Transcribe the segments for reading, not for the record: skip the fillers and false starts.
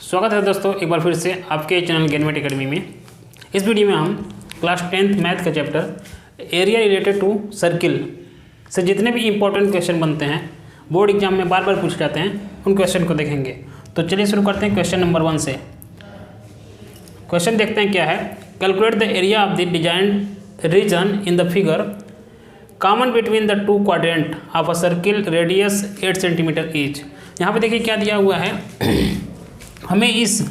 स्वागत है दोस्तों एक बार फिर से आपके चैनल गेनमेट एकेडमी में। इस वीडियो में हम क्लास 10th मैथ का chapter area related to circle से जितने भी इंपॉर्टेंट क्वेश्चन बनते हैं, बोर्ड एग्जाम में बार बार पूछे जाते हैं, उन क्वेश्चन को देखेंगे। तो चलिए शुरू करते हैं क्वेश्चन नंबर 1 से। क्वेश्चन देखते हैं क्या है। Calculate the area of the design region in the figure common between the two quadrant of a circle radius 8 centimeter each. यहाँ पे देखिए क्या दिया हुआ है, हमें इस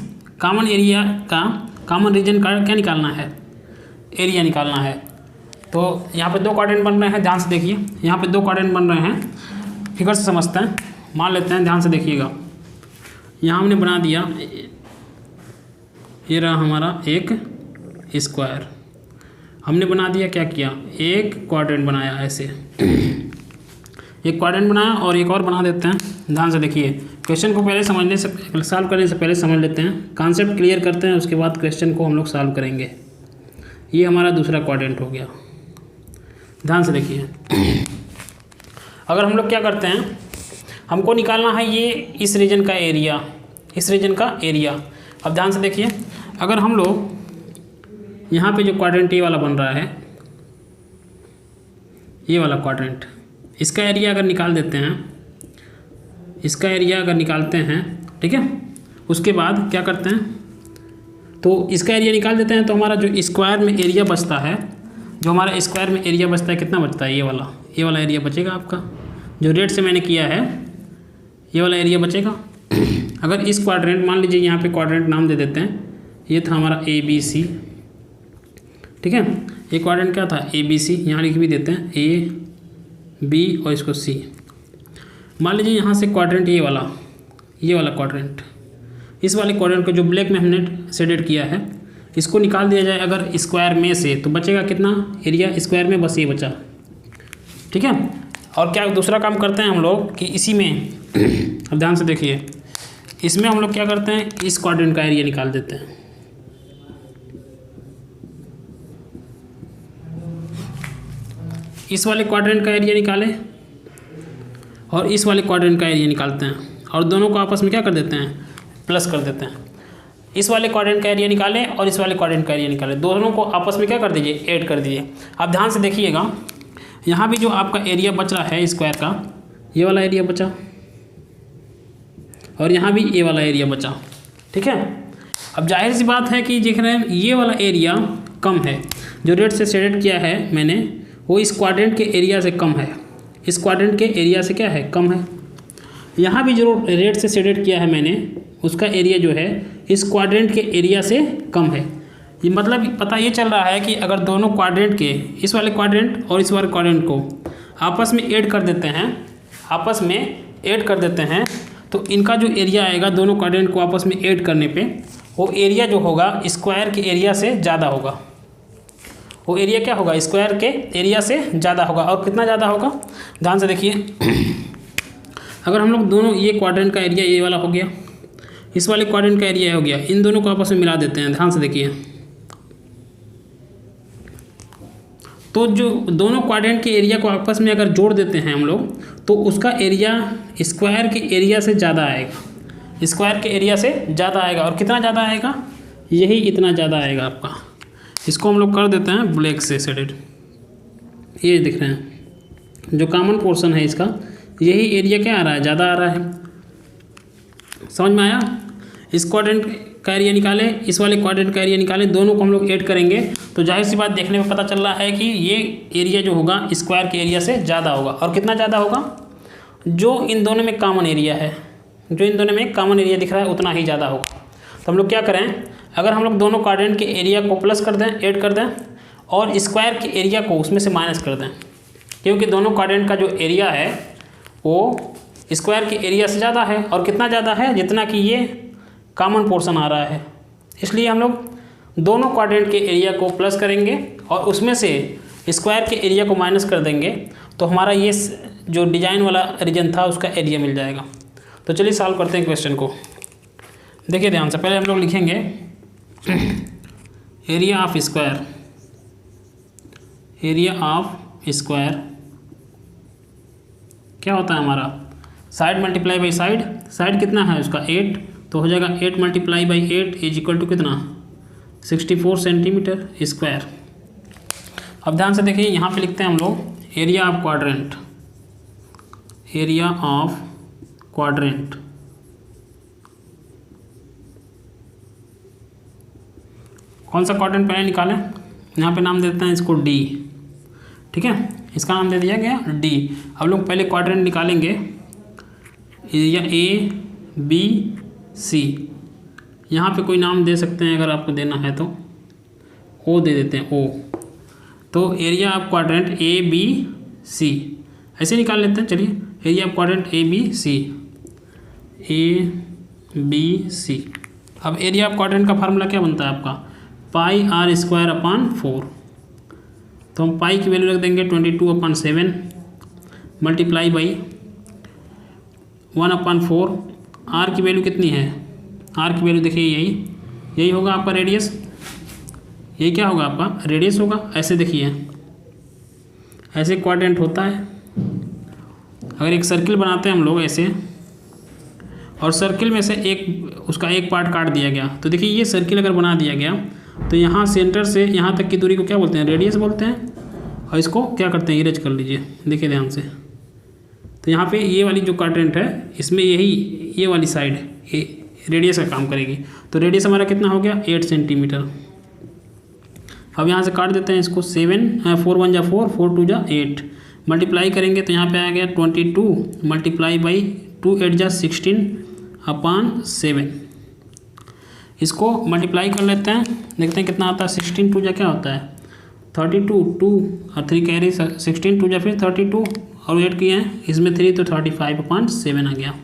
कॉमन एरिया का कॉमन रीजन का क्या निकालना है, एरिया निकालना है। तो यहाँ पे दो क्वाड्रेंट बन रहे हैं, ध्यान से देखिए। यहाँ पे दो क्वाड्रेंट बन रहे हैं, फिगर से समझते हैं, मान लेते हैं, ध्यान से देखिएगा। यहाँ हमने बना दिया, ये रहा हमारा एक स्क्वायर, हमने बना दिया, क्या किया, एक क्वाड्रेंट बनाया, ऐसे एक क्वाड्रेंट बनाया और एक और बना देते हैं। ध्यान से देखिए, क्वेश्चन को पहले समझने से, सॉल्व करने से पहले समझ लेते हैं, कॉन्सेप्ट क्लियर करते हैं, उसके बाद क्वेश्चन को हम लोग सॉल्व करेंगे। ये हमारा दूसरा क्वाड्रेंट हो गया। ध्यान से देखिए, अगर हम लोग क्या करते हैं, हमको निकालना है ये इस रीजन का एरिया, इस रीजन का एरिया। अब ध्यान से देखिए, अगर हम लोग यहाँ पे जो क्वाड्रेंट ये वाला बन रहा है, ये वाला क्वाड्रेंट, इसका एरिया अगर निकाल देते हैं, इसका एरिया अगर निकालते हैं, ठीक है, उसके बाद क्या करते हैं, तो इसका एरिया निकाल देते हैं, तो हमारा जो स्क्वायर में एरिया बचता है, जो हमारा स्क्वायर में एरिया बचता है, कितना बचता है, ये वाला एरिया बचेगा आपका, जो रेड से मैंने किया है, ये वाला एरिया बचेगा। अगर इस क्वाड्रेंट, मान लीजिए यहाँ पे क्वाड्रेंट नाम दे देते हैं, ये था हमारा ABC, ठीक है, ये क्वाड्रेंट क्या था, ABC, यहाँ लिख भी देते हैं AB और इसको C। मान लीजिए यहाँ से क्वाड्रेंट ये वाला क्वाड्रेंट, इस वाले क्वाड्रेंट को जो ब्लैक में हमने शेडेड किया है, इसको निकाल दिया जाए अगर स्क्वायर में से, तो बचेगा कितना एरिया स्क्वायर में, बस ये बचा, ठीक है। और क्या दूसरा काम करते हैं हम लोग कि इसी में, अब ध्यान से देखिए, इसमें हम लोग क्या करते हैं, इस क्वाड्रेंट का एरिया निकाल देते हैं। इस वाले क्वाड्रेंट का एरिया निकालें और इस वाले क्वाड्रेंट का एरिया निकालते हैं, और दोनों को आपस में क्या कर देते हैं, प्लस कर देते हैं। इस वाले क्वाड्रेंट का एरिया निकालें और इस वाले क्वाड्रेंट का एरिया निकालें, दोनों को आपस में क्या कर दीजिए, ऐड कर दीजिए। आप ध्यान से देखिएगा, यहाँ भी जो आपका एरिया बच रहा है स्क्वायर का, ये वाला एरिया बचा, और यहाँ भी ये वाला एरिया बचा, ठीक है। अब जाहिर सी बात है कि देख रहे हैं, ये वाला एरिया कम है, जो रेड से शेडेड किया है मैंने, वो इस क्वाड्रेंट के एरिया से कम है, इस क्वाड्रेंट के एरिया से क्या है, कम है। यहाँ भी जो रेड से शेडेड किया है मैंने, उसका एरिया जो है इस क्वाड्रेंट के एरिया से कम है। ये मतलब पता ये चल रहा है कि अगर दोनों क्वाड्रेंट के, इस वाले क्वाड्रेंट और इस वाले क्वाड्रेंट को आपस में ऐड कर देते हैं, आपस में ऐड कर देते हैं, तो इनका जो एरिया आएगा, दोनों क्वाड्रेंट को आपस में ऐड करने पे, वो एरिया जो होगा स्क्वायर के एरिया से ज़्यादा होगा। वो एरिया क्या होगा, स्क्वायर के एरिया से ज़्यादा होगा। और कितना ज़्यादा होगा, ध्यान से देखिए, अगर हम लोग दोनों, ये क्वाड्रेंट का एरिया ये वाला हो गया, इस वाले क्वाड्रेंट का एरिया हो गया, इन दोनों को आपस में मिला देते हैं। ध्यान से देखिए, तो जो दोनों क्वाड्रेंट के एरिया को आपस में अगर जोड़ देते हैं हम लोग, तो उसका एरिया स्क्वायर के एरिया से ज़्यादा आएगा, स्क्वायर के एरिया से ज़्यादा आएगा। और कितना ज़्यादा आएगा, यही इतना ज़्यादा आएगा आपका। इसको हम लोग कर देते हैं ब्लैक से शेडेड, ये दिख रहे हैं, जो कॉमन पोर्शन है इसका, यही एरिया क्या आ रहा है, ज़्यादा आ रहा है। समझ में आया। इस क्वाड्रेंट का एरिया निकाले, इस वाले क्वाड्रेंट का एरिया निकाले, दोनों को हम लोग ऐड करेंगे, तो जाहिर सी बात देखने में पता चल रहा है कि ये एरिया जो होगा स्क्वायर के एरिया से ज़्यादा होगा। और कितना ज़्यादा होगा, जो इन दोनों में कॉमन एरिया है, जो इन दोनों में कॉमन एरिया दिख रहा है, उतना ही ज़्यादा होगा। तो हम लोग क्या करें, अगर हम लोग दोनों क्वाड्रेंट के एरिया को प्लस कर दें, ऐड कर दें, और स्क्वायर के एरिया को उसमें से माइनस कर दें, क्योंकि दोनों क्वाड्रेंट का जो एरिया है वो स्क्वायर के एरिया से ज़्यादा है। और कितना ज़्यादा है, जितना कि ये कॉमन पोर्शन आ रहा है। इसलिए हम लोग दोनों क्वाड्रेंट के एरिया को प्लस करेंगे और उसमें से स्क्वायर के एरिया को माइनस कर देंगे, तो हमारा ये जो डिजाइन वाला रीजन था उसका एरिया मिल जाएगा। तो चलिए सॉल्व करते हैं क्वेश्चन को। देखिए ध्यान से, पहले हम लोग लिखेंगे area of square, area of square क्या होता है हमारा, side multiply by side, side कितना है उसका 8 तो हो जाएगा 8 multiply by 8 is equal to कितना 64 सेंटीमीटर स्क्वायर। अब ध्यान से देखिए यहाँ पे लिखते हैं हम लोग area of quadrant, area of quadrant. कौन सा क्वाड्रेंट पहले निकालें, यहाँ पे नाम देते हैं इसको डी, ठीक है, इसका नाम दे दिया गया डी। अब लोग पहले क्वाड्रेंट निकालेंगे, एरिया ए बी सी, यहाँ पे कोई नाम दे सकते हैं अगर आपको देना है तो, ओ दे देते हैं ओ। तो area of quadrant A B C ऐसे निकाल लेते हैं। चलिए area of quadrant A B C, A B C. अब एरिया ऑफ क्वाड्रेंट का फार्मूला क्या बनता है आपका, पाई आर स्क्वायर अपान 4। तो हम पाई की वैल्यू रख देंगे 22/7 मल्टीप्लाई बाई 1/4। आर की वैल्यू कितनी है, आर की वैल्यू देखिए यही होगा आपका रेडियस, यही क्या होगा आपका रेडियस होगा। ऐसे देखिए ऐसे क्वाड्रेंट होता है। अगर एक सर्किल बनाते हैं हम लोग ऐसे, और सर्किल में से उसका एक पार्ट काट दिया गया, तो देखिए ये सर्किल अगर बना दिया गया तो यहाँ सेंटर से यहाँ तक की दूरी को क्या बोलते हैं, रेडियस बोलते हैं। और इसको क्या करते हैं, इरेज कर लीजिए, देखिए ध्यान से। तो यहाँ पे ये वाली जो क्वाड्रेंट है इसमें ये वाली साइड ये रेडियस का काम करेगी। तो रेडियस हमारा कितना हो गया 8 सेंटीमीटर। अब यहाँ से काट देते हैं इसको, 4 1 जा 4, 4 2 जा 8 मल्टीप्लाई करेंगे तो यहाँ पे आ गया 22 मल्टीप्लाई बाई 2 8 जा 16/7। इसको मल्टीप्लाई कर लेते हैं, देखते हैं कितना आता है। 16 2 जा क्या होता है 32, 2 और 3 कैरी, 16 2 जा फिर 32 और 8 किए हैं इसमें 3, तो 35/7 आ गया।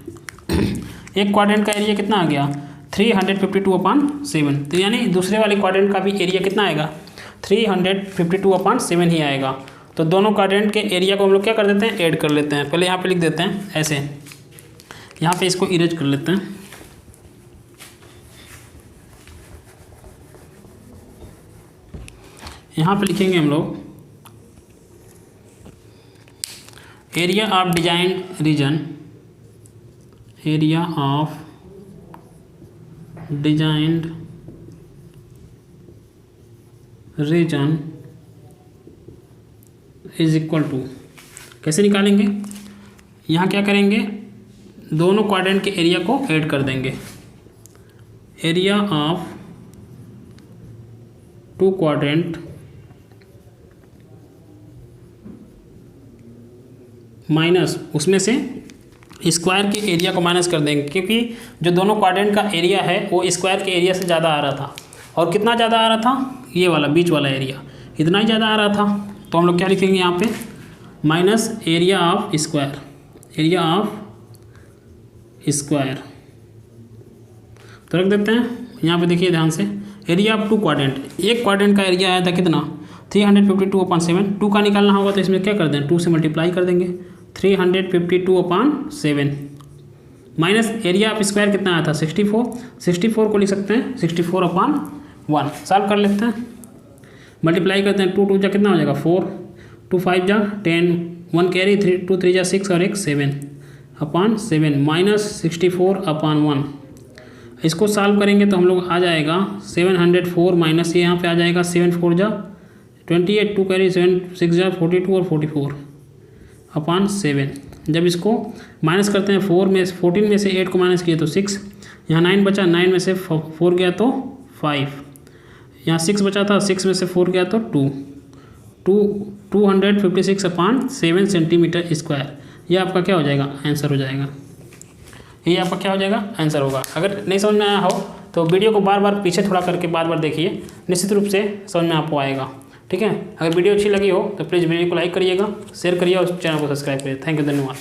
एक क्वाड्रेंट का एरिया कितना आ गया 352/7। तो यानी दूसरे वाले क्वाड्रेंट का भी एरिया कितना आएगा 352/7 ही आएगा। तो दोनों क्वाड्रेंट के एरिया को हम लोग क्या कर देते हैं, ऐड कर लेते हैं। पहले यहाँ पे लिख देते हैं ऐसे, यहाँ पे इसको इरेज कर लेते हैं। यहाँ पे लिखेंगे हम लोग area of design region, area of designed region is equal to, कैसे निकालेंगे, यहाँ क्या करेंगे दोनों क्वाड्रेंट के एरिया को ऐड कर देंगे। एरिया ऑफ 2 क्वाड्रेंट माइनस उसमें से स्क्वायर के एरिया को माइनस कर देंगे, क्योंकि जो दोनों क्वाड्रेंट का एरिया है वो स्क्वायर के एरिया से ज़्यादा आ रहा था। और कितना ज़्यादा आ रहा था, ये वाला बीच वाला एरिया इतना ही ज़्यादा आ रहा था। तो हम लोग क्या लिखेंगे यहाँ पे minus area of square, area of square तो रख देते हैं। यहाँ पे देखिए ध्यान से, एरिया ऑफ 2 क्वाड्रेंट, एक क्वाड्रेंट का एरिया आया था कितना 352/7। 2 का निकालना होगा तो इसमें क्या कर दें 2 से मल्टीप्लाई कर देंगे, 352/7 माइनस एरिया ऑफ स्क्वायर कितना आया था 64 को लिख सकते हैं 64/1। सॉल्व कर लेते हैं, मल्टीप्लाई करते हैं 2 2 जा कितना हो जाएगा 4, 2 5 जा 10, 1 कैरी 3 2 3 जा 6 और 1 7/7 माइनस 64/1। इसको सॉल्व करेंगे तो हम लोग आ जाएगा 704 माइनस ये यहाँ पे आ जाएगा 7 4 जा 28, 2 कैरी 7 6 जा 42 और 44/7। जब इसको माइनस करते हैं 14 में से 8 को माइनस किए तो 6, यहाँ 9 बचा, 9 में से 4 गया तो 5, यहाँ 6 बचा था, 6 में से 4 गया तो 256/7 सेंटीमीटर स्क्वायर। ये आपका क्या हो जाएगा आंसर हो जाएगा, ये आपका क्या हो जाएगा आंसर होगा। अगर नहीं समझ में आया हो तो वीडियो को बार बार पीछे थोड़ा करके बार बार देखिए, निश्चित रूप से समझ में आपको आएगा। ठीक है, अगर वीडियो अच्छी लगी हो तो प्लीज़ वीडियो को लाइक करिएगा, शेयर करिए और चैनल को सब्सक्राइब करिए। थैंक यू, धन्यवाद।